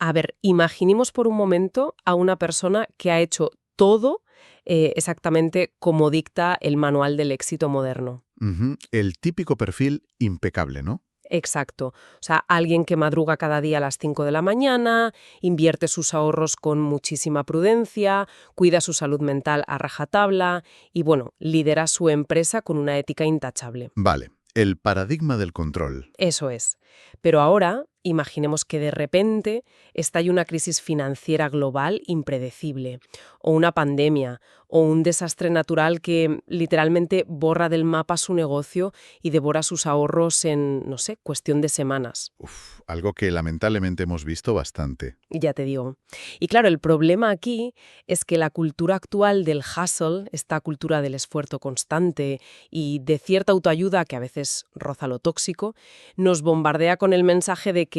A ver, imaginemos por un momento a una persona que ha hecho todo exactamente como dicta el manual del éxito moderno. Ujú. El típico perfil impecable, ¿no? Exacto. O sea, alguien que madruga cada día a las 5 de la mañana, invierte sus ahorros con muchísima prudencia, cuida su salud mental a rajatabla y, bueno, lidera su empresa con una ética intachable. Vale, el paradigma del control. Eso es. Pero ahora, imaginemos que de repente estalla una crisis financiera global impredecible, o una pandemia, o un desastre natural que literalmente borra del mapa su negocio y devora sus ahorros en, no sé, cuestión de semanas. Uf, algo que lamentablemente hemos visto bastante. Ya te digo. Y claro, el problema aquí es que la cultura actual del hustle, esta cultura del esfuerzo constante y de cierta autoayuda que a veces roza lo tóxico, nos bombardea con el mensaje de que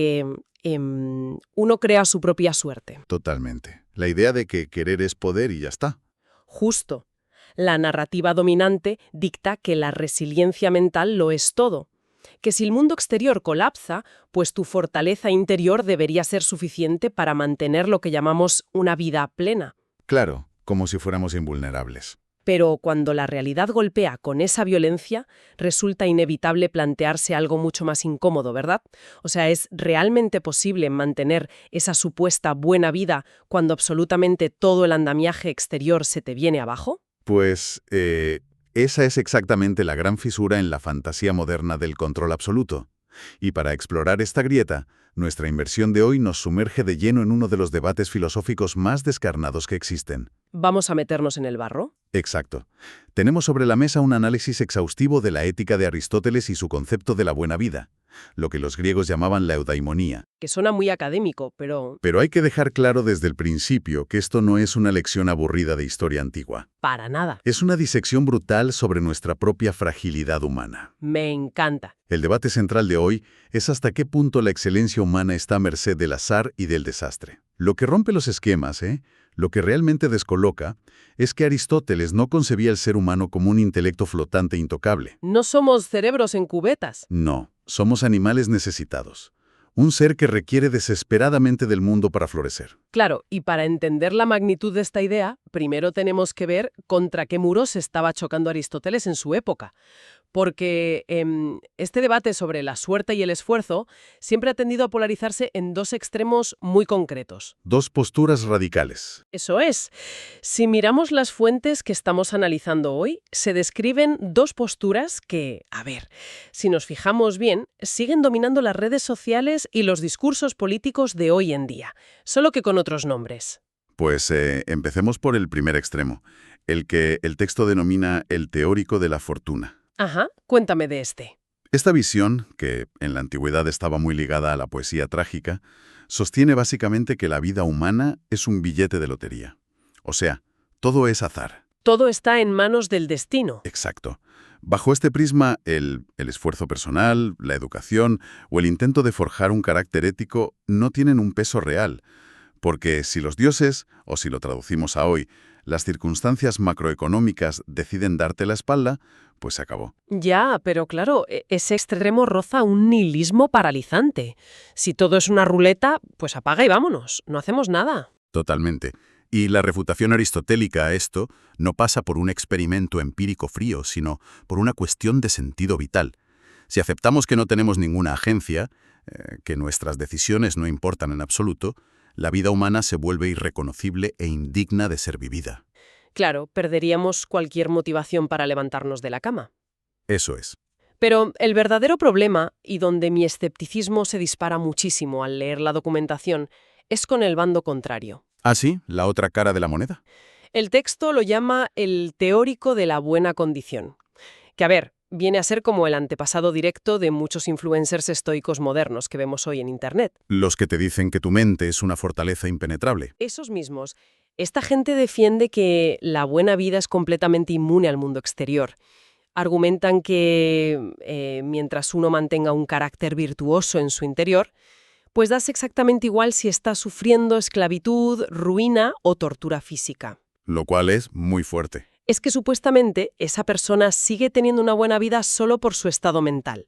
uno crea su propia suerte. Totalmente. La idea de que querer es poder y ya está. Justo. La narrativa dominante dicta que la resiliencia mental lo es todo. Que si el mundo exterior colapsa, pues tu fortaleza interior debería ser suficiente para mantener lo que llamamos una vida plena. Claro, como si fuéramos invulnerables. Pero cuando la realidad golpea con esa violencia, resulta inevitable plantearse algo mucho más incómodo, ¿verdad? O sea, ¿es realmente posible mantener esa supuesta buena vida cuando absolutamente todo el andamiaje exterior se te viene abajo? Pues esa es exactamente la gran fisura en la fantasía moderna del control absoluto. Y para explorar esta grieta, nuestra inversión de hoy nos sumerge de lleno en uno de los debates filosóficos más descarnados que existen. ¿Vamos a meternos en el barro? Exacto. Tenemos sobre la mesa un análisis exhaustivo de la ética de Aristóteles y su concepto de la buena vida, lo que los griegos llamaban la eudaimonía. Que suena muy académico, pero Pero hay que dejar claro desde el principio que esto no es una lección aburrida de historia antigua. para nada. Es una disección brutal sobre nuestra propia fragilidad humana. Me encanta. El debate central de hoy es hasta qué punto la excelencia humana está a merced del azar y del desastre. Lo que rompe los esquemas, lo que realmente descoloca, es que Aristóteles no concebía el ser humano como un intelecto flotante e intocable. No somos cerebros en cubetas. No, somos animales necesitados. Un ser que requiere desesperadamente del mundo para florecer. Claro, y para entender la magnitud de esta idea, primero tenemos que ver contra qué muros estaba chocando Aristóteles en su época. Porque este debate sobre la suerte y el esfuerzo siempre ha tendido a polarizarse en dos extremos muy concretos. Dos posturas radicales. Eso es. Si miramos las fuentes que estamos analizando hoy, se describen dos posturas que, a ver, si nos fijamos bien, siguen dominando las redes sociales y los discursos políticos de hoy en día, solo que con otros nombres. Pues empecemos por el primer extremo, el que el texto denomina el teórico de la fortuna. Ajá, cuéntame de este. Esta visión, que en la antigüedad estaba muy ligada a la poesía trágica, sostiene básicamente que la vida humana es un billete de lotería. O sea, todo es azar. Todo está en manos del destino. Exacto. Bajo este prisma, el esfuerzo personal, la educación o el intento de forjar un carácter ético no tienen un peso real, porque si los dioses, o si lo traducimos a hoy, las circunstancias macroeconómicas deciden darte la espalda, pues se acabó. Ya, pero claro, ese extremo roza un nihilismo paralizante. Si todo es una ruleta, pues apaga y vámonos, no hacemos nada. Totalmente. Y la refutación aristotélica a esto no pasa por un experimento empírico frío, sino por una cuestión de sentido vital. Si aceptamos que no tenemos ninguna agencia, que nuestras decisiones no importan en absoluto, la vida humana se vuelve irreconocible e indigna de ser vivida. Claro, perderíamos cualquier motivación para levantarnos de la cama. Eso es. Pero el verdadero problema, y donde mi escepticismo se dispara muchísimo al leer la documentación, es con el bando contrario. ¿Ah, sí? ¿La otra cara de la moneda? El texto lo llama el teórico de la buena condición. Que, a ver, viene a ser como el antepasado directo de muchos influencers estoicos modernos que vemos hoy en Internet. Los que te dicen que tu mente es una fortaleza impenetrable. Esos mismos. Esta gente defiende que la buena vida es completamente inmune al mundo exterior. Argumentan que mientras uno mantenga un carácter virtuoso en su interior, pues das exactamente igual si está sufriendo esclavitud, ruina o tortura física. Lo cual es muy fuerte. Es que supuestamente esa persona sigue teniendo una buena vida solo por su estado mental.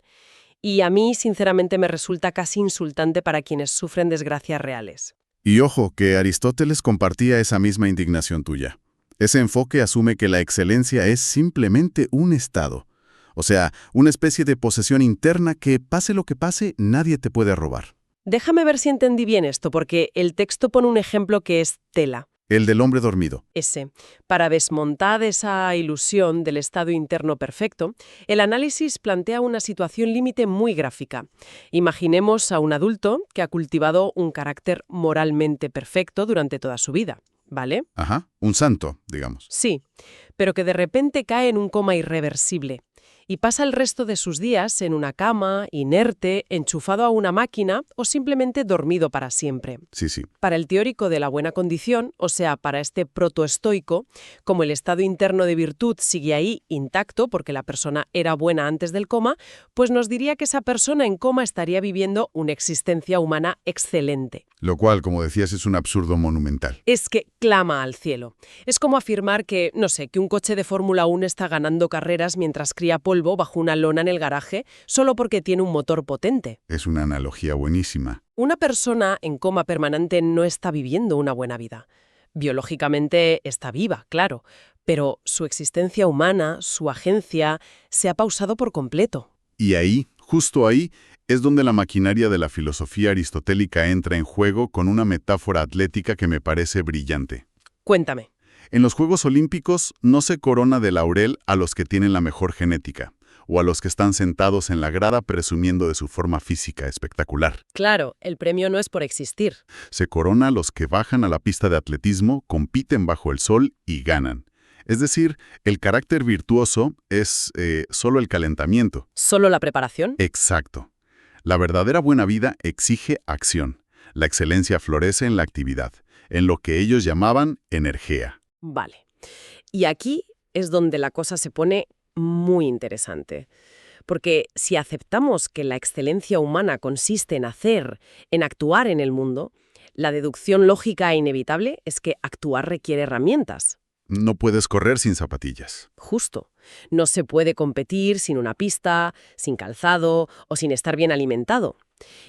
Y a mí, sinceramente, me resulta casi insultante para quienes sufren desgracias reales. Y ojo, que Aristóteles compartía esa misma indignación tuya. Ese enfoque asume que la excelencia es simplemente un estado. O sea, una especie de posesión interna que, pase lo que pase, nadie te puede robar. Déjame ver si entendí bien esto, porque el texto pone un ejemplo que es tela. El del hombre dormido. Ese. Para desmontar esa ilusión del estado interno perfecto, el análisis plantea una situación límite muy gráfica. Imaginemos a un adulto que ha cultivado un carácter moralmente perfecto durante toda su vida, ¿vale? Ajá, un santo, digamos. Sí, pero que de repente cae en un coma irreversible y pasa el resto de sus días en una cama, inerte, enchufado a una máquina o simplemente dormido para siempre. Sí, sí. Para el teórico de la buena condición, o sea, para este protoestoico, como el estado interno de virtud sigue ahí intacto porque la persona era buena antes del coma, pues nos diría que esa persona en coma estaría viviendo una existencia humana excelente. Lo cual, como decías, es un absurdo monumental. Es que clama al cielo. Es como afirmar que, no sé, que un coche de Fórmula 1 está ganando carreras mientras cría polvo bajo una lona en el garaje solo porque tiene un motor potente. Es una analogía buenísima. Una persona en coma permanente no está viviendo una buena vida. Biológicamente está viva, claro, pero su existencia humana, su agencia, se ha pausado por completo. Y ahí, justo ahí, es donde la maquinaria de la filosofía aristotélica entra en juego con una metáfora atlética que me parece brillante. Cuéntame. En los Juegos Olímpicos no se corona de laurel a los que tienen la mejor genética, o a los que están sentados en la grada presumiendo de su forma física espectacular. Claro, el premio no es por existir. Se corona a los que bajan a la pista de atletismo, compiten bajo el sol y ganan. Es decir, el carácter virtuoso es solo el calentamiento. ¿Solo la preparación? Exacto. La verdadera buena vida exige acción. La excelencia florece en la actividad, en lo que ellos llamaban energía. Vale. Y aquí es donde la cosa se pone muy interesante. Porque si aceptamos que la excelencia humana consiste en hacer, en actuar en el mundo, la deducción lógica e inevitable es que actuar requiere herramientas. No puedes correr sin zapatillas. Justo. No se puede competir sin una pista, sin calzado o sin estar bien alimentado.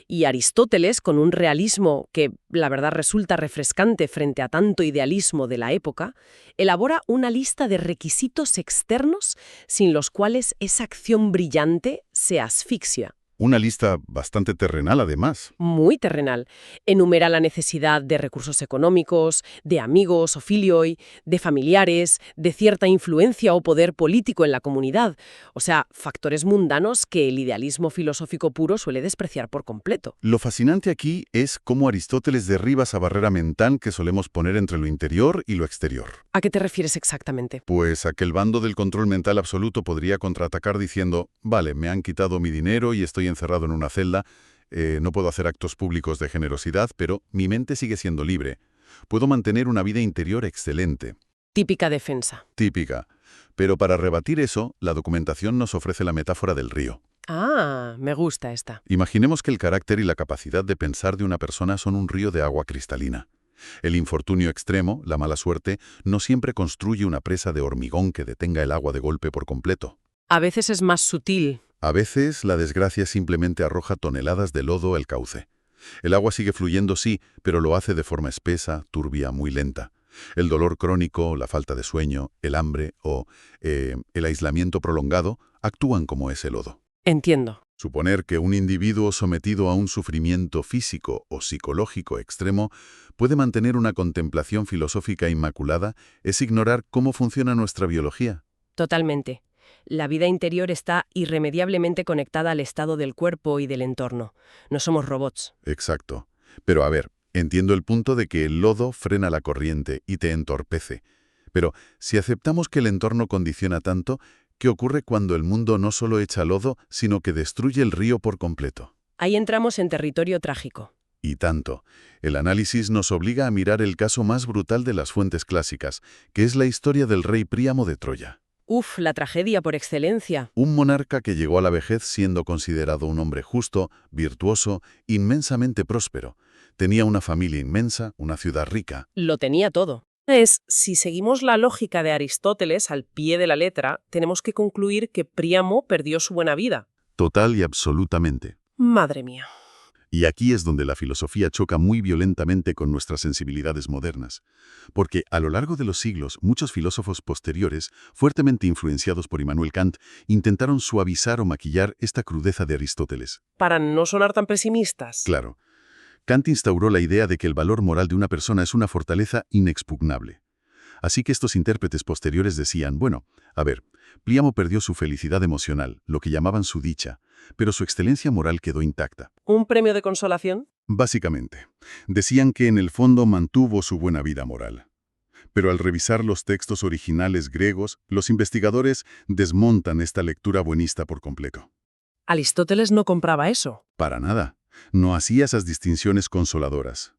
Y Aristóteles, con un realismo que la verdad resulta refrescante frente a tanto idealismo de la época, elabora una lista de requisitos externos sin los cuales esa acción brillante se asfixia. Una lista bastante terrenal, además. Muy terrenal. Enumera la necesidad de recursos económicos, de amigos o filioi, de familiares, de cierta influencia o poder político en la comunidad. O sea, factores mundanos que el idealismo filosófico puro suele despreciar por completo. Lo fascinante aquí es cómo Aristóteles derriba esa barrera mental que solemos poner entre lo interior y lo exterior. ¿A qué te refieres exactamente? Pues a que el bando del control mental absoluto podría contraatacar diciendo, vale, me han quitado mi dinero y estoy encerrado en una celda, no puedo hacer actos públicos de generosidad, pero mi mente sigue siendo libre. Puedo mantener una vida interior excelente. Típica defensa. Típica. Pero para rebatir eso, la documentación nos ofrece la metáfora del río. Ah, me gusta esta. Imaginemos que el carácter y la capacidad de pensar de una persona son un río de agua cristalina. El infortunio extremo, la mala suerte, no siempre construye una presa de hormigón que detenga el agua de golpe por completo. A veces es más sutil. A veces, la desgracia simplemente arroja toneladas de lodo al cauce. El agua sigue fluyendo, sí, pero lo hace de forma espesa, turbia, muy lenta. El dolor crónico, la falta de sueño, el hambre o el aislamiento prolongado actúan como ese lodo. Entiendo. Suponer que un individuo sometido a un sufrimiento físico o psicológico extremo puede mantener una contemplación filosófica inmaculada es ignorar cómo funciona nuestra biología. Totalmente. La vida interior está irremediablemente conectada al estado del cuerpo y del entorno. No somos robots. Exacto. Pero a ver, entiendo el punto de que el lodo frena la corriente y te entorpece. Pero si aceptamos que el entorno condiciona tanto, ¿qué ocurre cuando el mundo no solo echa lodo, sino que destruye el río por completo? Ahí entramos en territorio trágico. Y tanto. El análisis nos obliga a mirar el caso más brutal de las fuentes clásicas, que es la historia del rey Príamo de Troya. Uf, la tragedia por excelencia. Un monarca que llegó a la vejez siendo considerado un hombre justo, virtuoso, inmensamente próspero. Tenía una familia inmensa, una ciudad rica. Lo tenía todo. Si seguimos la lógica de Aristóteles al pie de la letra, tenemos que concluir que Príamo perdió su buena vida. Total y absolutamente. Madre mía. Y aquí es donde la filosofía choca muy violentamente con nuestras sensibilidades modernas, porque a lo largo de los siglos muchos filósofos posteriores, fuertemente influenciados por Immanuel Kant, intentaron suavizar o maquillar esta crudeza de Aristóteles. Para no sonar tan pesimistas. Claro, Kant instauró la idea de que el valor moral de una persona es una fortaleza inexpugnable. Así que estos intérpretes posteriores decían, bueno, a ver, Príamo perdió su felicidad emocional, lo que llamaban su dicha, pero su excelencia moral quedó intacta. ¿Un premio de consolación? Básicamente, decían que en el fondo mantuvo su buena vida moral. Pero al revisar los textos originales griegos, los investigadores desmontan esta lectura buenista por completo. Aristóteles no compraba eso. Para nada. No hacía esas distinciones consoladoras.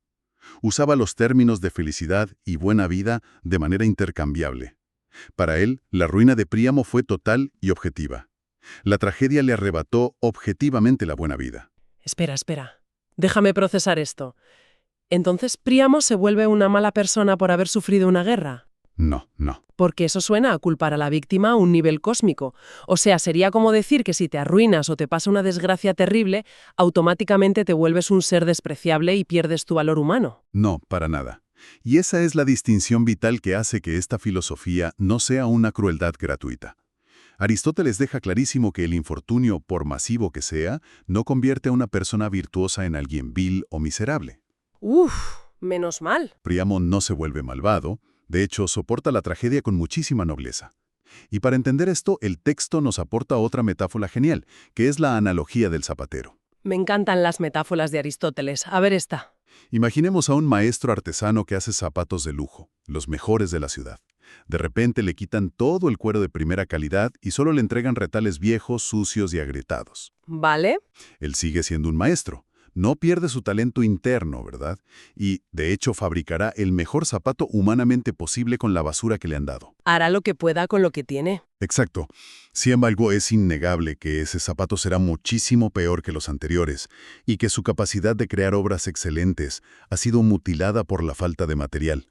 Usaba los términos de felicidad y buena vida de manera intercambiable. Para él, la ruina de Príamo fue total y objetiva. La tragedia le arrebató objetivamente la buena vida. Espera. Déjame procesar esto. ¿Entonces Príamo se vuelve una mala persona por haber sufrido una guerra? No. Porque eso suena a culpar a la víctima a un nivel cósmico. O sea, sería como decir que si te arruinas o te pasa una desgracia terrible, automáticamente te vuelves un ser despreciable y pierdes tu valor humano. No, para nada. Y esa es la distinción vital que hace que esta filosofía no sea una crueldad gratuita. Aristóteles deja clarísimo que el infortunio, por masivo que sea, no convierte a una persona virtuosa en alguien vil o miserable. Uf, menos mal. Príamo no se vuelve malvado, de hecho, soporta la tragedia con muchísima nobleza. Y para entender esto, el texto nos aporta otra metáfora genial, que es la analogía del zapatero. Me encantan las metáforas de Aristóteles. A ver esta. Imaginemos a un maestro artesano que hace zapatos de lujo, los mejores de la ciudad. De repente le quitan todo el cuero de primera calidad y solo le entregan retales viejos, sucios y agrietados. ¿Vale? Él sigue siendo un maestro. No pierde su talento interno, ¿verdad? Y, de hecho, fabricará el mejor zapato humanamente posible con la basura que le han dado. Hará lo que pueda con lo que tiene. Exacto. Sin embargo, es innegable que ese zapato será muchísimo peor que los anteriores y que su capacidad de crear obras excelentes ha sido mutilada por la falta de material.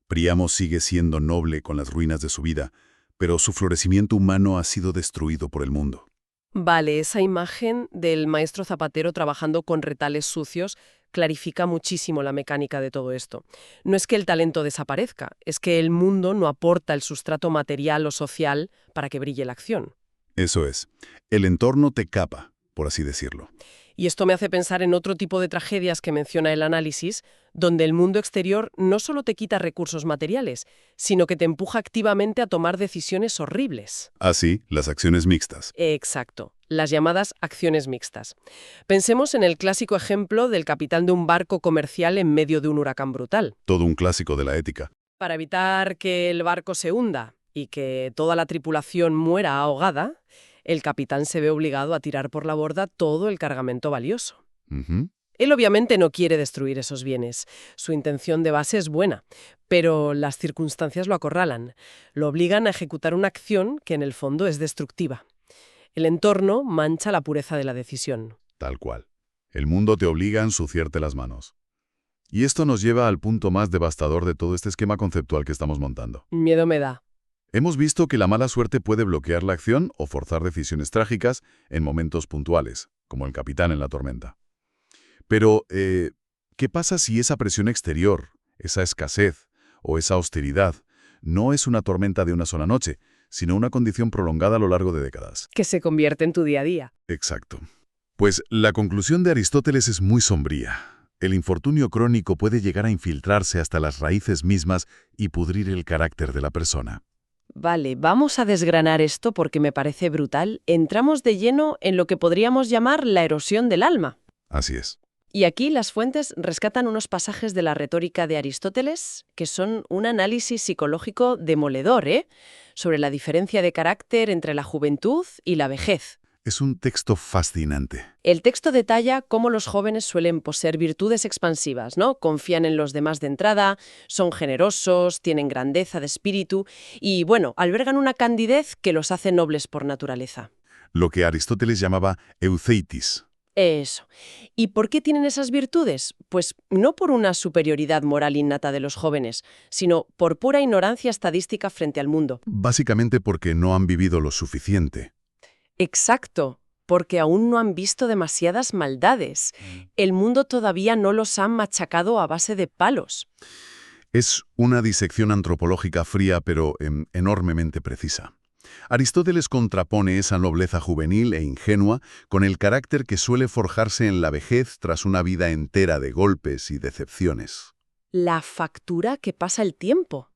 Príamo sigue siendo noble con las ruinas de su vida, pero su florecimiento humano ha sido destruido por el mundo. Vale, esa imagen del maestro zapatero trabajando con retales sucios clarifica muchísimo la mecánica de todo esto. No es que el talento desaparezca, es que el mundo no aporta el sustrato material o social para que brille la acción. Eso es. El entorno te capa, por así decirlo. Y esto me hace pensar en otro tipo de tragedias que menciona el análisis, donde el mundo exterior no solo te quita recursos materiales, sino que te empuja activamente a tomar decisiones horribles. Así, las acciones mixtas. Exacto, las llamadas acciones mixtas. Pensemos en el clásico ejemplo del capitán de un barco comercial en medio de un huracán brutal. Todo un clásico de la ética. Para evitar que el barco se hunda y que toda la tripulación muera ahogada, el capitán se ve obligado a tirar por la borda todo el cargamento valioso. Él obviamente no quiere destruir esos bienes. Su intención de base es buena, pero las circunstancias lo acorralan. Lo obligan a ejecutar una acción que en el fondo es destructiva. El entorno mancha la pureza de la decisión. Tal cual. El mundo te obliga a ensuciarte las manos. Y esto nos lleva al punto más devastador de todo este esquema conceptual que estamos montando. Miedo me da. Hemos visto que la mala suerte puede bloquear la acción o forzar decisiones trágicas en momentos puntuales, como el capitán en la tormenta. Pero, ¿qué pasa si esa presión exterior, esa escasez o esa austeridad no es una tormenta de una sola noche, sino una condición prolongada a lo largo de décadas? Que se convierte en tu día a día. Exacto. Pues la conclusión de Aristóteles es muy sombría. El infortunio crónico puede llegar a infiltrarse hasta las raíces mismas y pudrir el carácter de la persona. Vale, vamos a desgranar esto porque me parece brutal. Entramos de lleno en lo que podríamos llamar la erosión del alma. Así es. Y aquí las fuentes rescatan unos pasajes de la retórica de Aristóteles que son un análisis psicológico demoledor, sobre la diferencia de carácter entre la juventud y la vejez. Es un texto fascinante. El texto detalla cómo los jóvenes suelen poseer virtudes expansivas, ¿no? Confían en los demás de entrada, son generosos, tienen grandeza de espíritu y, bueno, albergan una candidez que los hace nobles por naturaleza. Lo que Aristóteles llamaba euceitis. Eso. ¿Y por qué tienen esas virtudes? Pues no por una superioridad moral innata de los jóvenes, sino por pura ignorancia estadística frente al mundo. Básicamente porque no han vivido lo suficiente. Exacto. porque aún no han visto demasiadas maldades. El mundo todavía no los ha machacado a base de palos. Es una disección antropológica fría pero enormemente precisa. Aristóteles contrapone esa nobleza juvenil e ingenua con el carácter que suele forjarse en la vejez tras una vida entera de golpes y decepciones. La factura que pasa el tiempo.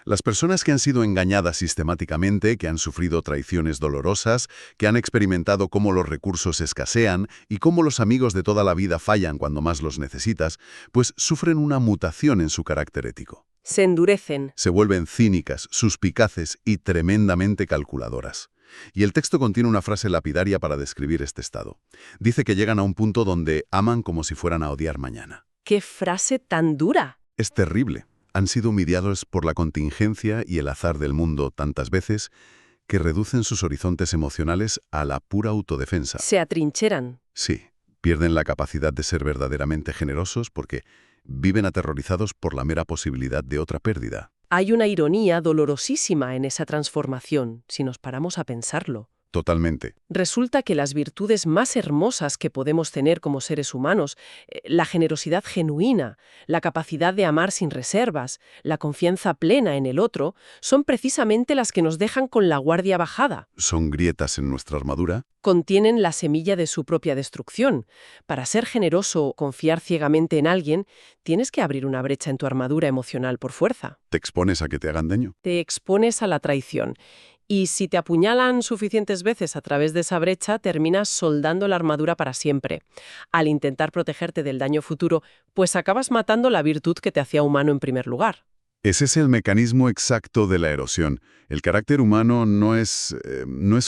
Las personas que han sido engañadas sistemáticamente, que han sufrido traiciones dolorosas, que han experimentado cómo los recursos escasean y cómo los amigos de toda la vida fallan cuando más los necesitas, pues sufren una mutación en su carácter ético. Se endurecen. Se vuelven cínicas, suspicaces y tremendamente calculadoras. Y el texto contiene una frase lapidaria para describir este estado. Dice que llegan a un punto donde aman como si fueran a odiar mañana. ¡Qué frase tan dura! Es terrible. Han sido humiliados por la contingencia y el azar del mundo tantas veces que reducen sus horizontes emocionales a la pura autodefensa. Se atrincheran. Sí, pierden la capacidad de ser verdaderamente generosos porque viven aterrorizados por la mera posibilidad de otra pérdida. Hay una ironía dolorosísima en esa transformación, si nos paramos a pensarlo. Totalmente. Resulta que las virtudes más hermosas que podemos tener como seres humanos, la generosidad genuina, la capacidad de amar sin reservas, la confianza plena en el otro, son precisamente las que nos dejan con la guardia bajada. Son grietas en nuestra armadura. Contienen la semilla de su propia destrucción. Para ser generoso o confiar ciegamente en alguien, tienes que abrir una brecha en tu armadura emocional por fuerza. Te expones a que te hagan daño. Te expones a la traición. Y si te apuñalan suficientes veces a través de esa brecha, terminas soldando la armadura para siempre. Al intentar protegerte del daño futuro, pues acabas matando la virtud que te hacía humano en primer lugar. Ese es el mecanismo exacto de la erosión. El carácter humano no es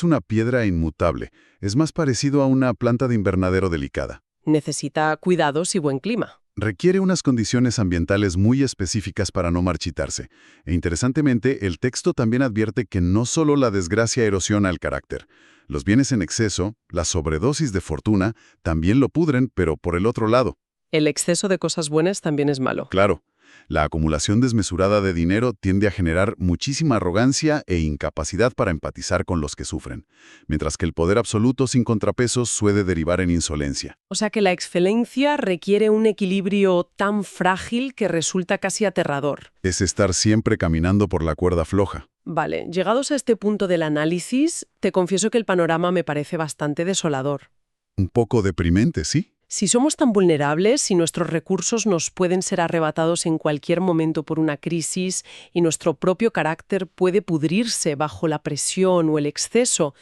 una piedra inmutable. Es más parecido a una planta de invernadero delicada. Necesita cuidados y buen clima. Requiere unas condiciones ambientales muy específicas para no marchitarse. E interesantemente, el texto también advierte que no solo la desgracia erosiona el carácter. Los bienes en exceso, la sobredosis de fortuna, también lo pudren, pero por el otro lado. El exceso de cosas buenas también es malo. Claro, la acumulación desmesurada de dinero tiende a generar muchísima arrogancia e incapacidad para empatizar con los que sufren, mientras que el poder absoluto sin contrapesos suele derivar en insolencia. O sea que la excelencia requiere un equilibrio tan frágil que resulta casi aterrador. Es estar siempre caminando por la cuerda floja. Vale, llegados a este punto del análisis, te confieso que el panorama me parece bastante desolador. Un poco deprimente, ¿sí? Si somos tan vulnerables, si nuestros recursos nos pueden ser arrebatados en cualquier momento por una crisis y nuestro propio carácter puede pudrirse bajo la presión o el exceso,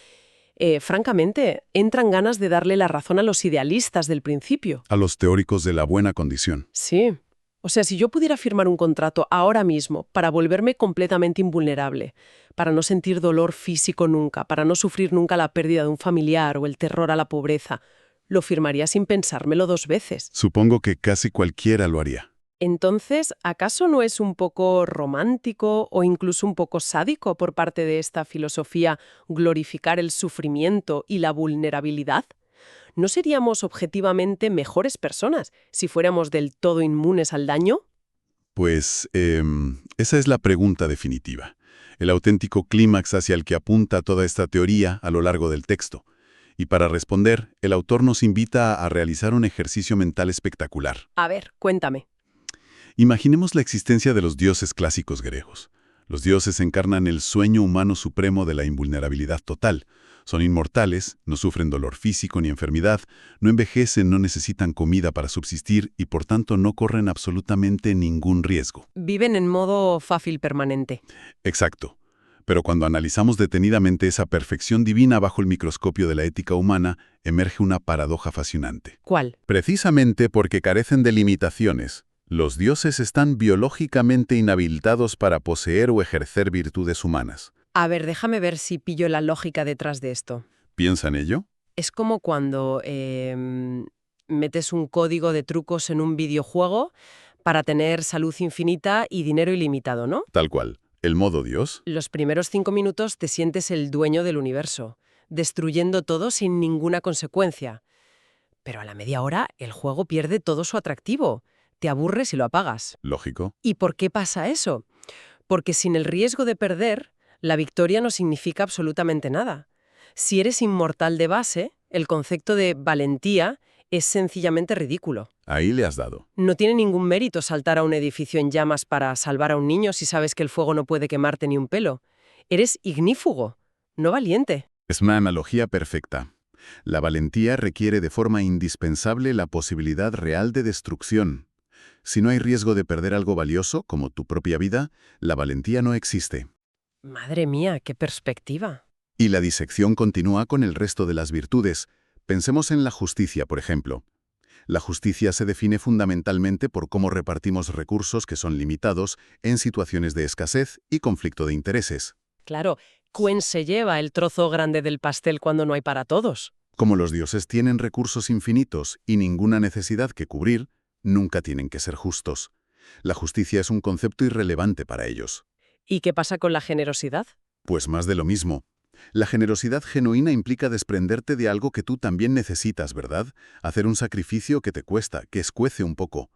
francamente, entran ganas de darle la razón a los idealistas del principio. A los teóricos de la buena condición. Sí. O sea, si yo pudiera firmar un contrato ahora mismo para volverme completamente invulnerable, para no sentir dolor físico nunca, para no sufrir nunca la pérdida de un familiar o el terror a la pobreza, lo firmaría sin pensármelo 2 veces. Supongo que casi cualquiera lo haría. Entonces, ¿acaso no es un poco romántico o incluso un poco sádico por parte de esta filosofía glorificar el sufrimiento y la vulnerabilidad? ¿No seríamos objetivamente mejores personas si fuéramos del todo inmunes al daño? Pues esa es la pregunta definitiva. El auténtico clímax hacia el que apunta toda esta teoría a lo largo del texto. Y para responder, el autor nos invita a realizar un ejercicio mental espectacular. A ver, cuéntame. Imaginemos la existencia de los dioses clásicos griegos. Los dioses encarnan el sueño humano supremo de la invulnerabilidad total. Son inmortales, no sufren dolor físico ni enfermedad, no envejecen, no necesitan comida para subsistir y por tanto no corren absolutamente ningún riesgo. Viven en modo fácil permanente. Exacto. Pero cuando analizamos detenidamente esa perfección divina bajo el microscopio de la ética humana, emerge una paradoja fascinante. ¿Cuál? Precisamente porque carecen de limitaciones, los dioses están biológicamente inhabilitados para poseer o ejercer virtudes humanas. A ver, déjame ver si pillo la lógica detrás de esto. ¿Piensa en ello? Es como cuando metes un código de trucos en un videojuego para tener salud infinita y dinero ilimitado, ¿no? Tal cual. ¿El modo Dios? Los primeros 5 minutos te sientes el dueño del universo, destruyendo todo sin ninguna consecuencia. Pero a la media hora el juego pierde todo su atractivo. Te aburres y lo apagas. Lógico. ¿Y por qué pasa eso? Porque sin el riesgo de perder, la victoria no significa absolutamente nada. Si eres inmortal de base, El concepto de valentía es sencillamente ridículo. Ahí le has dado. No tiene ningún mérito saltar a un edificio en llamas para salvar a un niño si sabes que el fuego no puede quemarte ni un pelo. Eres ignífugo, no valiente. Es una analogía perfecta. La valentía requiere de forma indispensable la posibilidad real de destrucción. Si no hay riesgo de perder algo valioso, como tu propia vida, la valentía no existe. Madre mía, qué perspectiva. Y la disección continúa con el resto de las virtudes. Pensemos en la justicia, por ejemplo. La justicia se define fundamentalmente por cómo repartimos recursos que son limitados en situaciones de escasez y conflicto de intereses. Claro, ¿quién se lleva el trozo grande del pastel cuando no hay para todos? Como los dioses tienen recursos infinitos y ninguna necesidad que cubrir, nunca tienen que ser justos. La justicia es un concepto irrelevante para ellos. ¿Y qué pasa con la generosidad? Pues más de lo mismo. La generosidad genuina implica desprenderte de algo que tú también necesitas, ¿verdad? Hacer un sacrificio que te cuesta, que escuece un poco.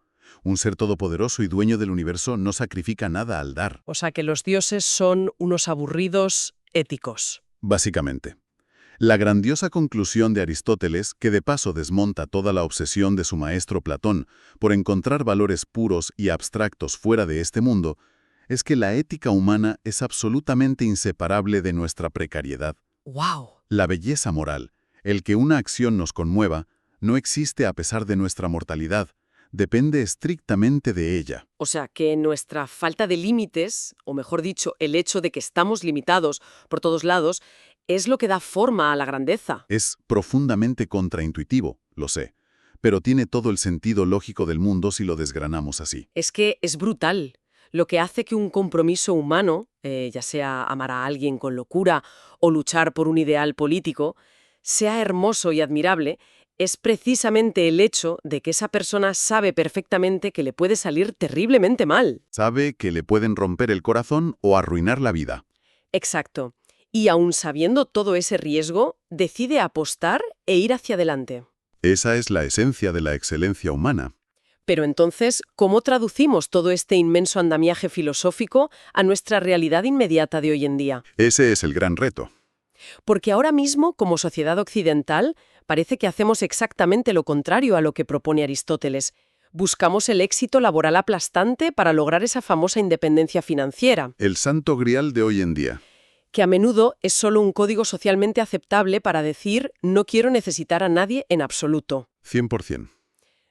Un ser todopoderoso y dueño del universo no sacrifica nada al dar. O sea que los dioses son unos aburridos éticos. Básicamente. La grandiosa conclusión de Aristóteles, que de paso desmonta toda la obsesión de su maestro Platón por encontrar valores puros y abstractos fuera de este mundo, es que la ética humana es absolutamente inseparable de nuestra precariedad. ¡Wow! La belleza moral, el que una acción nos conmueva, no existe a pesar de nuestra mortalidad, depende estrictamente de ella. O sea que nuestra falta de límites, o mejor dicho, el hecho de que estamos limitados por todos lados, es lo que da forma a la grandeza. Es profundamente contraintuitivo, lo sé, pero tiene todo el sentido lógico del mundo si lo desgranamos así. Es que es brutal. Lo que hace que un compromiso humano, ya sea amar a alguien con locura o luchar por un ideal político, sea hermoso y admirable, es precisamente el hecho de que esa persona sabe perfectamente que le puede salir terriblemente mal. Sabe que le pueden romper el corazón o arruinar la vida. Exacto. Y aun sabiendo todo ese riesgo, decide apostar e ir hacia adelante. Esa es la esencia de la excelencia humana. Pero entonces, ¿cómo traducimos todo este inmenso andamiaje filosófico a nuestra realidad inmediata de hoy en día? Ese es el gran reto. Porque ahora mismo, como sociedad occidental, parece que hacemos exactamente lo contrario a lo que propone Aristóteles. Buscamos el éxito laboral aplastante para lograr esa famosa independencia financiera, El santo grial de hoy en día. que a menudo es solo un código socialmente aceptable para decir no quiero necesitar a nadie en absoluto. 100%.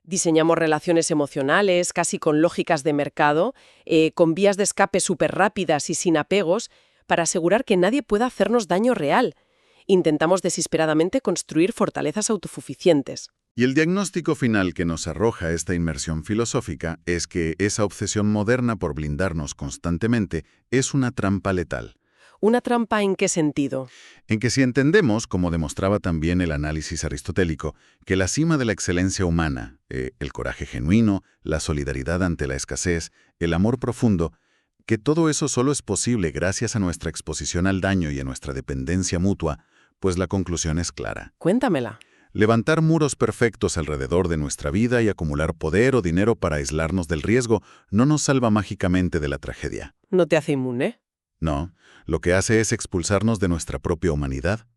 Diseñamos relaciones emocionales, casi con lógicas de mercado, con vías de escape súper rápidas y sin apegos, para asegurar que nadie pueda hacernos daño real. Intentamos desesperadamente construir fortalezas autosuficientes. Y el diagnóstico final que nos arroja esta inmersión filosófica es que esa obsesión moderna por blindarnos constantemente es una trampa letal. ¿Una trampa en qué sentido? En que si entendemos, como demostraba también el análisis aristotélico, que la cima de la excelencia humana, el coraje genuino, la solidaridad ante la escasez, el amor profundo, que todo eso solo es posible gracias a nuestra exposición al daño y a nuestra dependencia mutua, pues la conclusión es clara. Cuéntamela. Levantar muros perfectos alrededor de nuestra vida y acumular poder o dinero para aislarnos del riesgo no nos salva mágicamente de la tragedia. ¿No te hace inmune? No, lo que hace es expulsarnos de nuestra propia humanidad.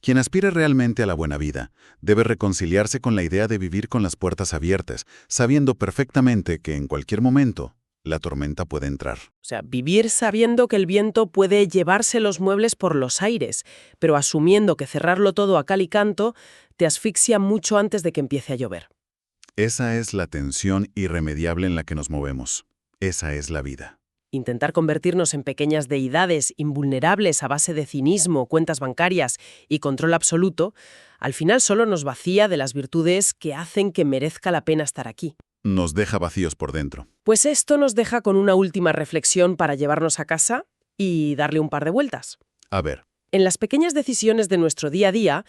Quien aspire realmente a la buena vida debe reconciliarse con la idea de vivir con las puertas abiertas, sabiendo perfectamente que en cualquier momento la tormenta puede entrar. O sea, vivir sabiendo que el viento puede llevarse los muebles por los aires, pero asumiendo que cerrarlo todo a cal y canto te asfixia mucho antes de que empiece a llover. Esa es la tensión irremediable en la que nos movemos. Esa es la vida. Intentar convertirnos en pequeñas deidades invulnerables a base de cinismo, cuentas bancarias y control absoluto, al final solo nos vacía de las virtudes que hacen que merezca la pena estar aquí. Nos deja vacíos por dentro. Pues esto nos deja con una última reflexión para llevarnos a casa y darle un par de vueltas. A ver, En las pequeñas decisiones de nuestro día a día,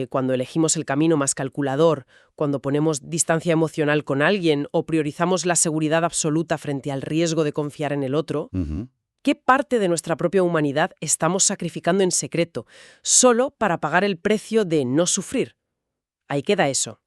cuando elegimos el camino más calculador, cuando ponemos distancia emocional con alguien o priorizamos la seguridad absoluta frente al riesgo de confiar en el otro, ¿qué parte de nuestra propia humanidad estamos sacrificando en secreto, solo para pagar el precio de no sufrir? Ahí queda eso.